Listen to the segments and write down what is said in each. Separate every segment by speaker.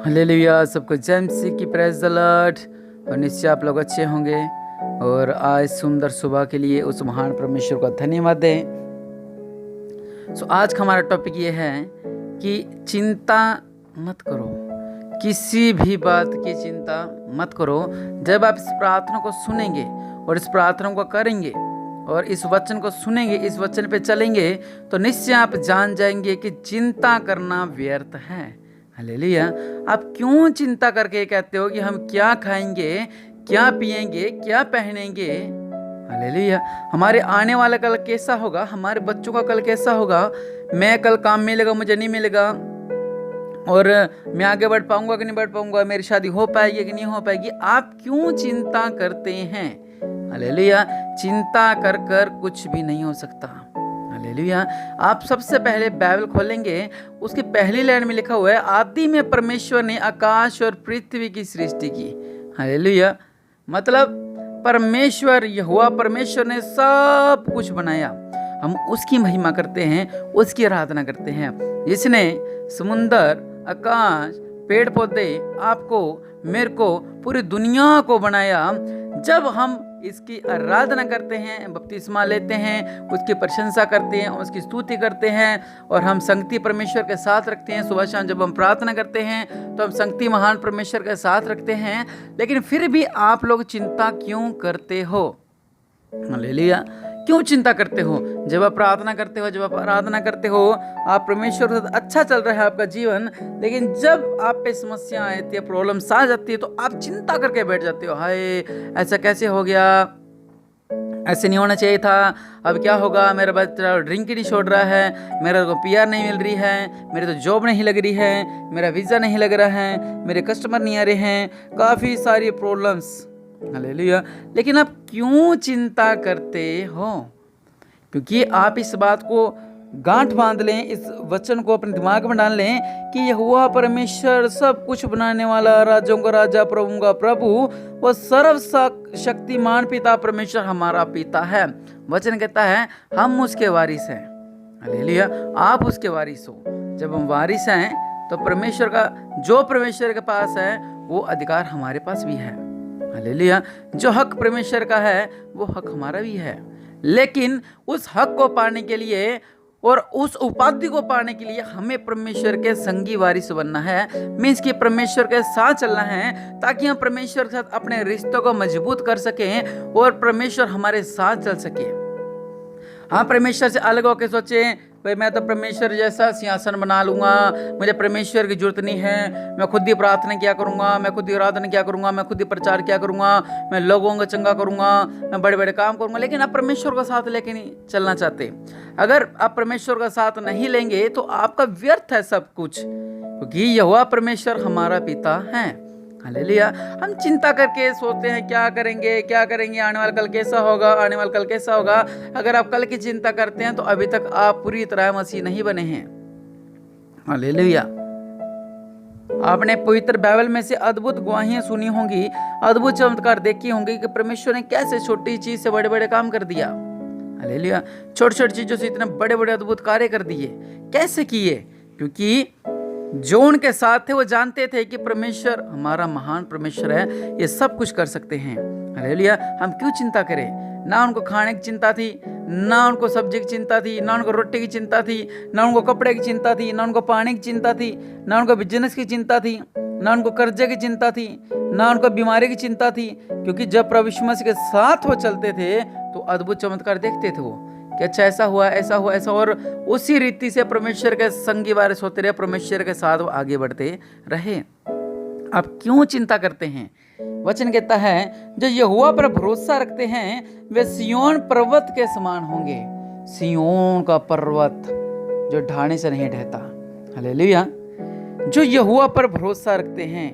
Speaker 1: Hallelujah. सबको जय मसीह की प्रेज द लॉर्ड। और निश्चय आप लोग अच्छे होंगे और आज सुंदर सुबह के लिए उस महान परमेश्वर का धन्यवाद दें। आज का हमारा टॉपिक ये है कि चिंता मत करो, किसी भी बात की चिंता मत करो। जब आप इस प्रार्थना को सुनेंगे और इस प्रार्थना को करेंगे और इस वचन को सुनेंगे, इस वचन पे चलेंगे, तो निश्चय आप जान जाएंगे कि चिंता करना व्यर्थ है। हालेलुया। आप क्यों चिंता करके कहते हो कि हम क्या खाएंगे, क्या पिएंगे, क्या पहनेंगे? हालेलुया। हमारे आने वाला कल कैसा होगा, हमारे बच्चों का कल कैसा होगा, मैं कल काम मिलेगा, मुझे नहीं मिलेगा, और मैं आगे बढ़ पाऊंगा कि नहीं बढ़ पाऊंगा, मेरी शादी हो पाएगी कि नहीं हो पाएगी। आप क्यों चिंता करते हैं? हालेलुया। चिंता कर कर कुछ भी नहीं हो सकता। हालेलुया। आप सबसे पहले बाइबल खोलेंगे, उसकी पहली लाइन में लिखा हुआ है, आदि में परमेश्वर ने आकाश और पृथ्वी की सृष्टि की। हालेलुया। मतलब परमेश्वर, यहोवा परमेश्वर ने सब कुछ बनाया। हम उसकी महिमा करते हैं, उसकी आराधना करते हैं। इसने समुंदर, आकाश, पेड़ पौधे, आपको, मेरे को, पूरी दुनिया को बनाया। जब हम इसकी आराधना करते हैं, बपतिस्मा लेते हैं, उसकी प्रशंसा करते हैं, उसकी स्तुति करते हैं और हम संगति परमेश्वर के साथ रखते हैं। सुबह शाम जब हम प्रार्थना करते हैं तो हम संगति महान परमेश्वर के साथ रखते हैं। लेकिन फिर भी आप लोग चिंता क्यों करते हो? हालेलुया। क्यों चिंता करते हो? जब आप प्रार्थना करते हो, जब आप आराधना करते हो, आप परमेश्वर के साथ अच्छा चल रहा है आपका जीवन, लेकिन जब आप पे समस्या आती है, प्रॉब्लम्स आ जाती है, तो आप चिंता करके बैठ जाते हो। हाय, ऐसा कैसे हो गया, ऐसे नहीं होना चाहिए था, अब क्या होगा, मेरा बच्चा ड्रिंक नहीं छोड़ रहा है, मेरा को PR नहीं मिल रही है, मेरे तो जॉब नहीं लग रही है, मेरा वीज़ा नहीं लग रहा है, मेरे कस्टमर नहीं आ रहे हैं, काफ़ी सारी प्रॉब्लम्स। हालेलुया। लेकिन आप क्यों चिंता करते हो? क्योंकि आप इस बात को गांठ बांध लें, इस वचन को अपने दिमाग में डाल लें कि यहोवा परमेश्वर सब कुछ बनाने वाला, राजों का राजा, प्रभुओं का प्रभु, वह सर्वशक्तिमान पिता परमेश्वर हमारा पिता है। वचन कहता है हम उसके वारिस हैं। हालेलुया। आप उसके वारिस हो। जब हम वारिस हैं तो परमेश्वर का, जो परमेश्वर के पास है वो अधिकार हमारे पास भी है। हालेलुया। जो हक परमेश्वर का है वो हक हमारा भी है। लेकिन उस हक को पाने के लिए और उस उपाधि को पाने के लिए हमें परमेश्वर के संगी वारिस बनना है। मीन्स कि परमेश्वर के साथ चलना है, ताकि हम परमेश्वर के साथ अपने रिश्तों को मजबूत कर सकें और परमेश्वर हमारे साथ चल सके। हाँ, परमेश्वर से अलग होकर सोचे भाई मैं तो परमेश्वर जैसा सिंहासन बना लूंगा, मुझे परमेश्वर की जरूरत नहीं है, मैं खुद ही प्रार्थना किया करूंगा, मैं खुद ही आराधना किया करूंगा, मैं खुद ही प्रचार किया करूंगा, मैं लोगों को चंगा करूंगा, मैं बड़े बड़े काम करूंगा। लेकिन आप परमेश्वर का साथ लेके नहीं चलना चाहते। अगर आप परमेश्वर का साथ नहीं लेंगे तो आपका व्यर्थ है सब कुछ, क्योंकि यहोवा परमेश्वर हमारा पिता है। हालेलुया। हम चिंता करके सोचते हैं क्या करेंगे, क्या करेंगे, आने वाला कल कैसा होगा, आने वाला कल कैसा होगा। अगर आप कल की चिंता करते हैं तो अभी तक आप पूरी तरह मसीह नहीं बने हैं। हालेलुया। आपने पवित्र बाइबल में से अद्भुत गवाहियां सुनी होंगी, अद्भुत चमत्कार देखी होंगी कि परमेश्वर ने कैसे छोटी चीज से बड़े बड़े काम कर दिया। हालेलुया। छोटी छोटी चीजों से इतने बड़े बड़े अद्भुत कार्य कर दिए। कैसे किए? क्योंकि जो उनके साथ थे वो जानते थे कि परमेश्वर हमारा महान परमेश्वर है, ये सब कुछ कर सकते हैं। हालेलुया। हम क्यों चिंता करें? ना उनको खाने की चिंता थी, ना उनको सब्जी की चिंता थी, ना उनको रोटी की चिंता थी, ना उनको कपड़े की चिंता थी, ना उनको पानी की चिंता थी, ना उनको बिजनेस की चिंता थी, ना उनको कर्जे की चिंता थी, ना उनको बीमारी की चिंता थी। क्योंकि जब प्रभु यीशु मसीह के साथ वो चलते थे तो अद्भुत चमत्कार देखते थे वो कि अच्छा ऐसा हुआ, ऐसा हुआ, ऐसा, और उसी रीति से परमेश्वर के संगी वारिस होते रहे, परमेश्वर के साथ वो आगे बढ़ते रहे। आप क्यों चिंता करते हैं? वचन कहता है जो यहोवा पर भरोसा रखते हैं वे सिय्योन पर्वत के समान होंगे। सिय्योन का पर्वत जो ढाने से नहीं ढहता। हालेलुया। जो यहोवा पर भरोसा रखते हैं,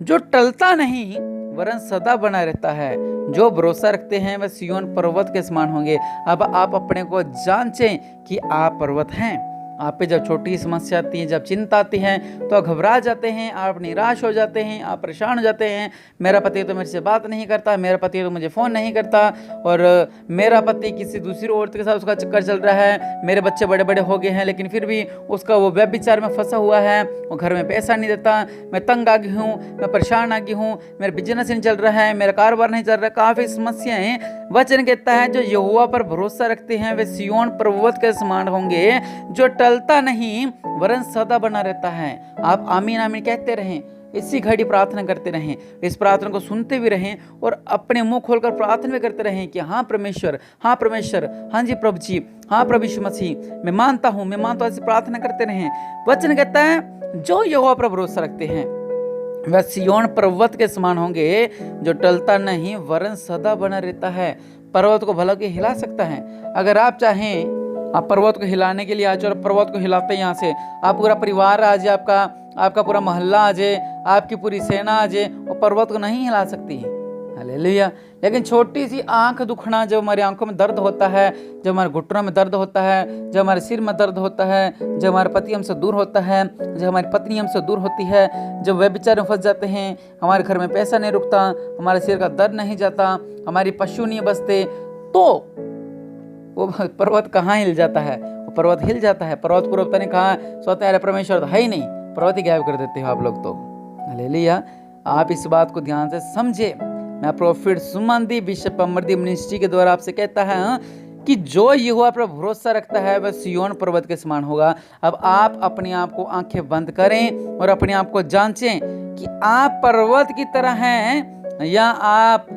Speaker 1: जो टलता नहीं वरन सदा बना रहता है, जो भरोसा रखते हैं वह सिय्योन पर्वत के समान होंगे। अब आप अपने को जांचें कि आप पर्वत हैं। आप पे जब छोटी समस्या आती है, जब चिंता आती है, तो आप घबरा जाते हैं, आप निराश हो जाते हैं, आप परेशान हो जाते हैं। मेरा पति तो मेरे से बात नहीं करता, मेरा पति तो मुझे फ़ोन नहीं करता, और मेरा पति किसी दूसरी औरत के साथ उसका चक्कर चल रहा है, मेरे बच्चे बड़े बड़े हो गए हैं लेकिन फिर भी उसका वो व्यभिचार में फंसा हुआ है, वो घर में पैसा नहीं देता, मैं तंग आ गई हूँ, मैं परेशान आ गई हूँ, मेरा बिजनेस नहीं चल रहा है, मेरा कारोबार नहीं चल रहा है, काफ़ी समस्याएं। वचन कहता है जो यहोवा पर भरोसा रखते हैं वे सिय्योन पर्वत के समान होंगे, जो टलता नहीं वरन सदा बना रहता है। आप आमीन आमीन कहते रहें, इसी घड़ी प्रार्थना करते रहें, इस प्रार्थना को सुनते भी रहें और अपने मुंह खोलकर प्रार्थना भी करते रहें कि हाँ परमेश्वर, हाँ परमेश्वर, हाँ जी प्रभु जी, हाँ प्रभु यीशु मसीह, मैं मानता हूँ, मैं मानता हूँ। ऐसी प्रार्थना करते रहें। वचन कहता है जो यहोवा पर भरोसा रखते हैं वह सिय्योन पर्वत के समान होंगे, जो टलता नहीं वरन सदा बना रहता है। पर्वत को भला के हिला सकता है। अगर आप चाहें, आप पर्वत को हिलाने के लिए आ जाओ और पर्वत को हिलाते हैं यहाँ से, आप पूरा परिवार आ जाए, आपका पूरा मोहल्ला आ जाए, आपकी पूरी सेना आ जाए, और पर्वत को नहीं हिला सकती है। हालेलुया। लेकिन छोटी सी आंख दुखना, जब हमारी आंखों में दर्द होता है, जब हमारे घुटनों में दर्द होता है, जब हमारे सिर में दर्द होता है, जब हमारे पति हमसे दूर होता है, जब हमारी पत्नी हमसे दूर होती है, जब वे बेचारे फंस जाते हैं, हमारे घर में पैसा नहीं रुकता, हमारे सिर का दर्द नहीं जाता, हमारी पशु नहीं बचते, तो वो पर्वत कहाँ हिल जाता है? वो पर्वत हिल जाता है। पर्वत पूरा पता नहीं कहाँ सोते हैं, अरे परमेश्वर तो है ही नहीं, पर्वत ही गायब कर देते हो आप लोग तो। हालेलुया। आप इस बात को ध्यान से समझे। मैं प्रोफेट सुमंदी बिशप अमरदीप मिनिस्ट्री के द्वारा आपसे कहता है कि जो यहोवा पर भरोसा रखता है वह सिय्योन पर्वत के समान होगा। अब आप अपने आप को आंखें बंद करें और अपने आप को जांचें कि आप पर्वत की तरह हैं या आप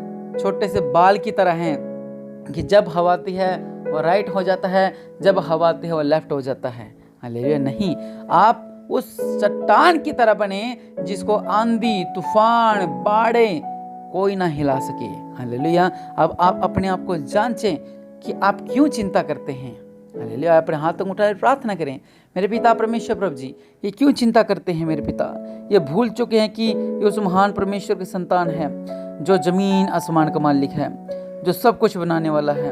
Speaker 1: छोटे से बाल की तरह हैं, कि जब हवा आती है वो राइट हो जाता है, जब हवा आती है वो लेफ्ट हो जाता है। हालेलुया। नहीं, आप उस चट्टान की तरह बने जिसको आंधी तूफान बाढ़ें कोई ना हिला सके। हालेलुया। अब आप अपने आप को जांचें कि आप क्यों चिंता करते हैं। हालेलुया। अपने हाथ तक उठाकर प्रार्थना करें, मेरे पिता परमेश्वर प्रभु जी, ये क्यों चिंता करते हैं मेरे पिता? ये भूल चुके हैं कि ये उस महान परमेश्वर के संतान है जो जमीन आसमान का मालिक है, जो सब कुछ बनाने वाला है,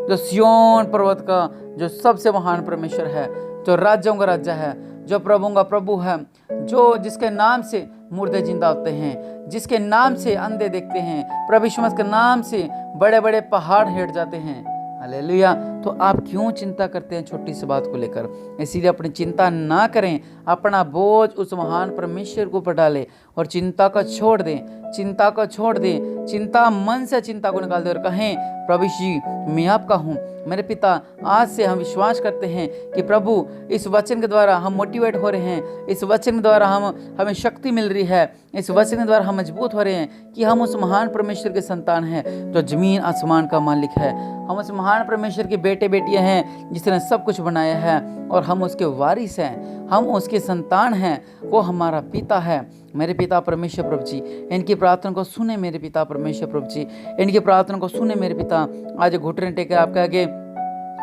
Speaker 1: जो सिय्योन पर्वत का जो सबसे महान परमेश्वर है, जो राज्यों का राजा है, जो प्रभुओं का प्रभु है, जो जिसके नाम से मुर्दे जिंदा होते हैं, जिसके नाम से अंधे देखते हैं, प्रभु यीशु मसीह के नाम से बड़े बड़े पहाड़ हिट जाते हैं। हालेलुया। तो आप क्यों चिंता करते हैं छोटी सी बात को लेकर? इसीलिए अपनी चिंता ना करें, अपना बोझ उस महान परमेश्वर को ऊपर डालें और चिंता को छोड़ दें, चिंता को छोड़ दें, चिंता मन से चिंता को निकाल दें और कहें प्रभु जी मैं आपका हूँ। मेरे पिता, आज से हम विश्वास करते हैं कि प्रभु इस वचन के द्वारा हम मोटिवेट हो रहे हैं, इस वचन के द्वारा हमें शक्ति मिल रही है, इस वचन के द्वारा हम मजबूत हो रहे हैं कि हम उस महान परमेश्वर के संतान हैं जो जमीन आसमान का मालिक है। हम उस महान परमेश्वर के बेटे बेटियां हैं जिसने सब कुछ बनाया है और हम उसके वारिस हैं, हम उसके संतान हैं, वो हमारा पिता है। मेरे पिता परमेश्वर प्रभु जी, इनकी प्रार्थना को सुने मेरे पिता परमेश्वर प्रभु जी, इनकी प्रार्थना को सुने मेरे पिता। आज घुटने टेकर आपके आगे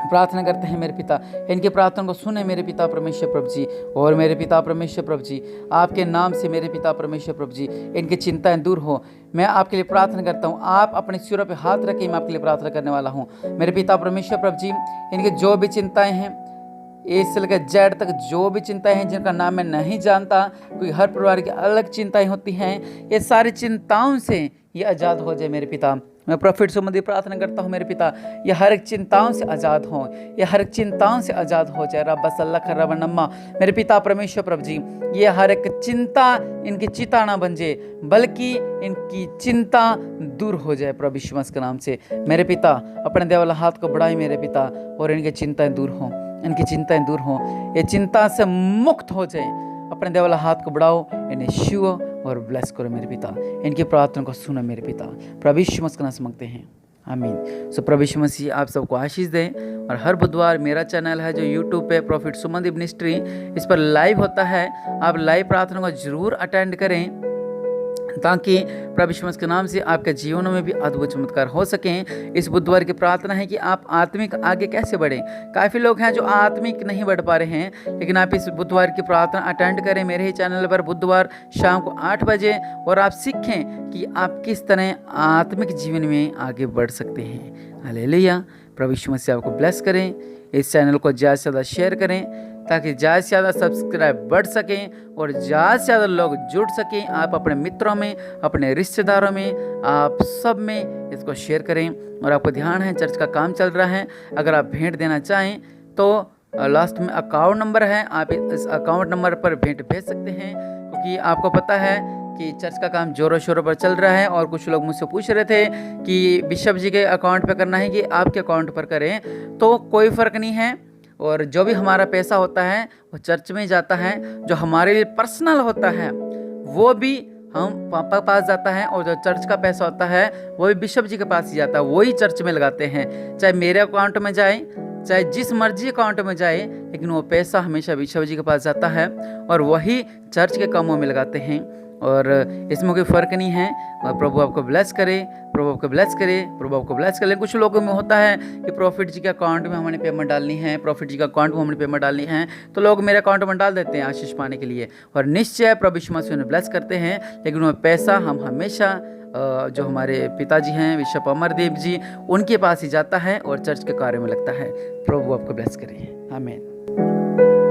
Speaker 1: प्रार्थना करते हैं मेरे पिता, इनकी प्रार्थना को सुने मेरे पिता परमेश्वर प्रभु जी। और मेरे पिता परमेश्वर प्रभु जी, आपके नाम से मेरे पिता परमेश्वर प्रभु जी इनकी चिंताएं दूर हो। मैं आपके लिए प्रार्थना करता हूँ, आप अपने सिरों पे हाथ रखें, मैं आपके लिए प्रार्थना करने वाला हूँ। मेरे पिता परमेश्वर प्रभु जी, इनकी जो भी चिंताएं हैं, ए से लेकर जेड तक जो भी चिंताएं हैं जिनका नाम मैं नहीं जानता, क्योंकि हर परिवार की अलग चिंताएं होती हैं, ये सारी चिंताओं से ये आज़ाद हो जाए मेरे पिता। मैं प्रोफेट सुमंदी प्रार्थना करता हूँ मेरे पिता, ये हर एक चिंताओं से आज़ाद हो, ये हर एक चिंताओं से आज़ाद हो जाए। रब्बा सल्लल्लाहु अलैहि वसल्लम मेरे पिता परमेश्वर प्रभु जी, ये हर एक चिंता इनकी चिता ना बन जाए, बल्कि इनकी चिंता दूर हो जाए प्रभु यीशु मसीह के नाम से। मेरे पिता, अपने देव वाला हाथ को बढ़ाए मेरे पिता, और इनकी चिंताएं दूर हों, इनकी चिंताएं दूर हों, ये चिंता से मुक्त हो जाए। अपने देव वाला हाथ को बढ़ाओ, इन्हें छुओ और ब्लेस करो मेरे पिता। इनकी प्रार्थना को सुनो मेरे पिता, प्रभु यीशु मसीह का नाम से मांगते हैं, आमीन। सो प्रभु यीशु मसीह आप सबको आशीष दें। और हर बुधवार मेरा चैनल है जो यूट्यूब पे प्रोफेट सुमंदी मिनिस्ट्री, इस पर लाइव होता है। आप लाइव प्रार्थना को जरूर अटेंड करें ताकि प्रभु यीशु मसीह के नाम से आपके जीवनों में भी अद्भुत चमत्कार हो सकें। इस बुधवार की प्रार्थना है कि आप आत्मिक आगे कैसे बढ़ें। काफ़ी लोग हैं जो आत्मिक नहीं बढ़ पा रहे हैं, लेकिन आप इस बुधवार की प्रार्थना अटेंड करें मेरे ही चैनल पर बुधवार शाम को 8 बजे, और आप सीखें कि आप किस तरह आत्मिक जीवन में आगे बढ़ सकते हैं। हालेलुया। प्रभु यीशु मसीह आपको ब्लेस करें। इस चैनल को ज़्यादा से ज़्यादा शेयर करें ताकि ज़्यादा से ज़्यादा सब्सक्राइब बढ़ सकें और ज़्यादा से ज़्यादा लोग जुड़ सकें। आप अपने मित्रों में, अपने रिश्तेदारों में, आप सब में इसको शेयर करें। और आपको ध्यान है चर्च का काम चल रहा है, अगर आप भेंट देना चाहें तो लास्ट में अकाउंट नंबर है, आप इस अकाउंट नंबर पर भेंट भेज सकते हैं। क्योंकि आपको पता है कि चर्च का काम जोरों शोरों पर चल रहा है और कुछ लोग मुझसे पूछ रहे थे कि बिशप जी के अकाउंट पर करना है कि आपके अकाउंट पर करें, तो कोई फ़र्क नहीं है। और जो भी हमारा पैसा होता है वो चर्च में जाता है, जो हमारे लिए पर्सनल होता है वो भी हम पापा के पास जाता है, और जो चर्च का पैसा होता है वो भी बिशप जी के पास ही जाता है, वही चर्च में लगाते हैं। चाहे मेरे अकाउंट में जाए, चाहे जिस मर्जी अकाउंट में जाए, लेकिन वो पैसा हमेशा बिशप जी के पास जाता है और वही चर्च के कामों में लगाते हैं। और इसमें कोई फ़र्क नहीं है। और प्रभु आपको ब्लेस करे, प्रभु आपको ब्लेस करे, प्रभु आपको ब्लेस करे। कुछ लोगों में होता है कि प्रॉफिट जी के अकाउंट में हमने पेमेंट डालनी है, प्रॉफिट जी के अकाउंट में हमने पेमेंट डालनी है, तो लोग मेरे अकाउंट में डाल देते हैं आशीष पाने के लिए। और निश्चय प्रभु यीशु मसीह उन्हें ब्लेस करते हैं, लेकिन वो पैसा हम हमेशा जो हमारे पिताजी हैं बिशप अमरदेव जी, उनके पास ही जाता है और चर्च के कार्य में लगता है। प्रभु आपको ब्लेस करे। आमीन।